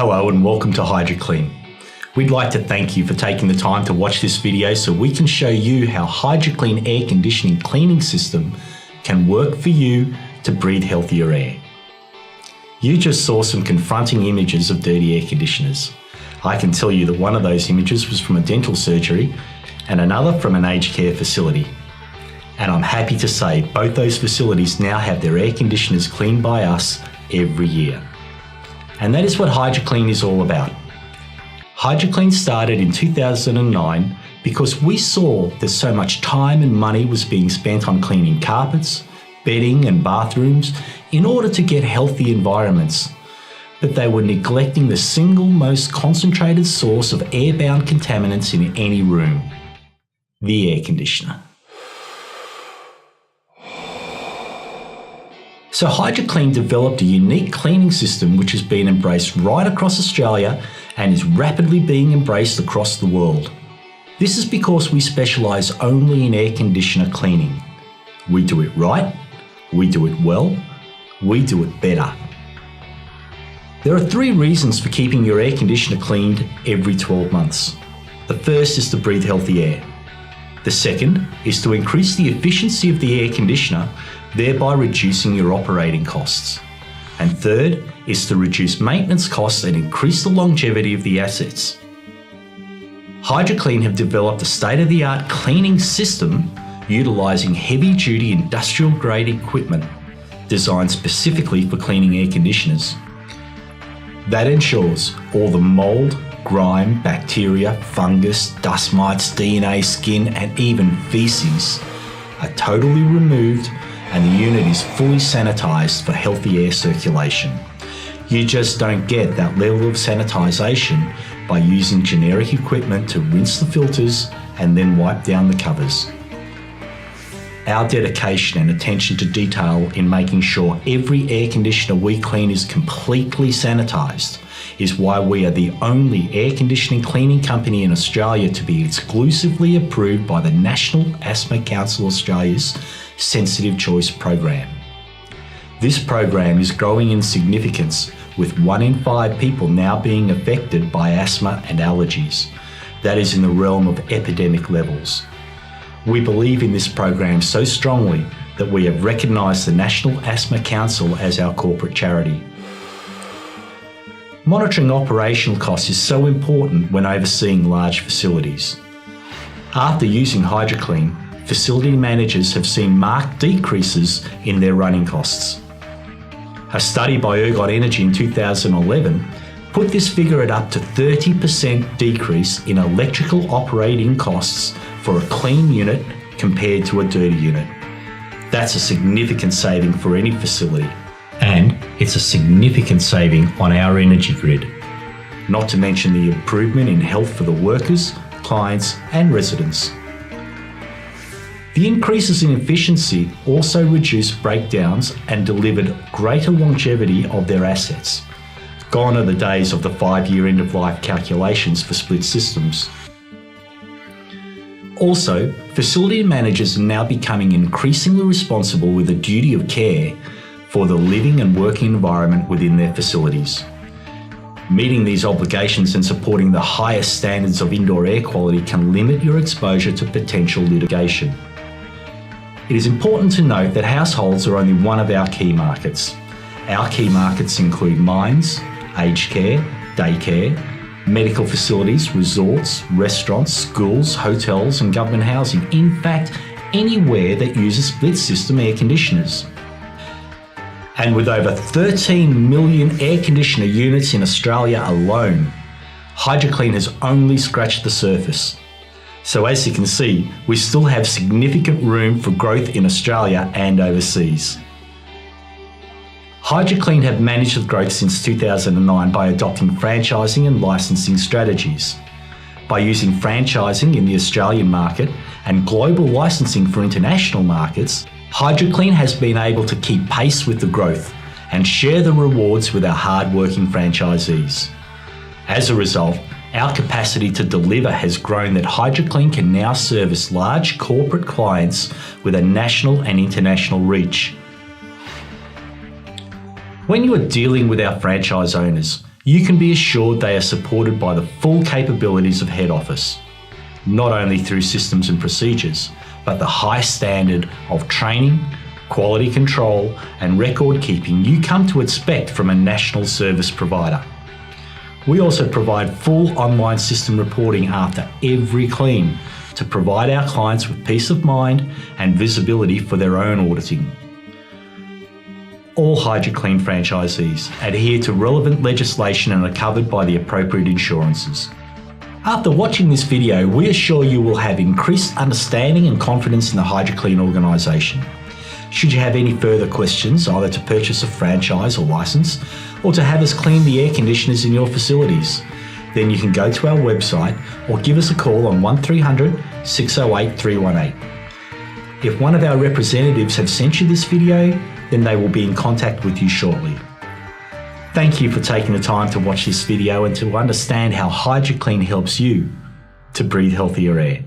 Hello and welcome to HydroKleen. We'd like to thank you for taking the time to watch this video so we can show you how HydroKleen air conditioning cleaning system can work for you to breathe healthier air. You just saw some confronting images of dirty air conditioners. I can tell you that one of those images was from a dental surgery and another from an aged care facility. And I'm happy to say both those facilities now have their air conditioners cleaned by us every year. And that is what HydroKleen is all about. HydroKleen started in 2009 because we saw that so much time and money was being spent on cleaning carpets, bedding and bathrooms in order to get healthy environments, but they were neglecting the single most concentrated source of airborne contaminants in any room, the air conditioner. So HydroKleen developed a unique cleaning system which has been embraced right across Australia and is rapidly being embraced across the world. This is because we specialise only in air conditioner cleaning. We do it right, we do it well, we do it better. There are 3 reasons for keeping your air conditioner cleaned every 12 months. The first is to breathe healthy air. The second is to increase the efficiency of the air conditioner, thereby reducing your operating costs. And third is to reduce maintenance costs and increase the longevity of the assets. HydroKleen have developed a state-of-the-art cleaning system utilising heavy-duty industrial-grade equipment designed specifically for cleaning air conditioners. That ensures all the mould, grime, bacteria, fungus, dust mites, DNA, skin and even faeces are totally removed and the unit is fully sanitised for healthy air circulation. You just don't get that level of sanitisation by using generic equipment to rinse the filters and then wipe down the covers. Our dedication and attention to detail in making sure every air conditioner we clean is completely sanitised is why we are the only air conditioning cleaning company in Australia to be exclusively approved by the National Asthma Council Australia's Sensitive Choice Program. This program is growing in significance, with 1 in 5 people now being affected by asthma and allergies. That is in the realm of epidemic levels. We believe in this program so strongly that we have recognised the National Asthma Council as our corporate charity. Monitoring operational costs is so important when overseeing large facilities. After using HydroKleen, facility managers have seen marked decreases in their running costs. A study by Ergot Energy in 2011 put this figure at up to 30% decrease in electrical operating costs for a clean unit compared to a dirty unit. That's a significant saving for any facility, and it's a significant saving on our energy grid, not to mention the improvement in health for the workers, clients and residents. The increases in efficiency also reduced breakdowns and delivered greater longevity of their assets. Gone are the days of the 5-year end-of-life calculations for split systems. Also, facility managers are now becoming increasingly responsible with a duty of care for the living and working environment within their facilities. Meeting these obligations and supporting the highest standards of indoor air quality can limit your exposure to potential litigation. It is important to note that households are only one of our key markets. Our key markets include mines, aged care, daycare, medical facilities, resorts, restaurants, schools, hotels and government housing. In fact, anywhere that uses split system air conditioners. And with over 13 million air conditioner units in Australia alone, HydroKleen has only scratched the surface. So as you can see, we still have significant room for growth in Australia and overseas. HydroKleen have managed the growth since 2009 by adopting franchising and licensing strategies. By using franchising in the Australian market and global licensing for international markets, HydroKleen has been able to keep pace with the growth and share the rewards with our hard-working franchisees. As a result, our capacity to deliver has grown that HydroKleen can now service large corporate clients with a national and international reach. When you are dealing with our franchise owners, you can be assured they are supported by the full capabilities of head office, not only through systems and procedures, but the high standard of training, quality control and record keeping you come to expect from a national service provider. We also provide full online system reporting after every clean to provide our clients with peace of mind and visibility for their own auditing. All HydroKleen franchisees adhere to relevant legislation and are covered by the appropriate insurances. After watching this video, we assure you will have increased understanding and confidence in the HydroKleen organisation. Should you have any further questions, either to purchase a franchise or licence, or to have us clean the air conditioners in your facilities, then you can go to our website or give us a call on 1300 608 318. If one of our representatives have sent you this video, then they will be in contact with you shortly. Thank you for taking the time to watch this video and to understand how HydroKleen helps you to breathe healthier air.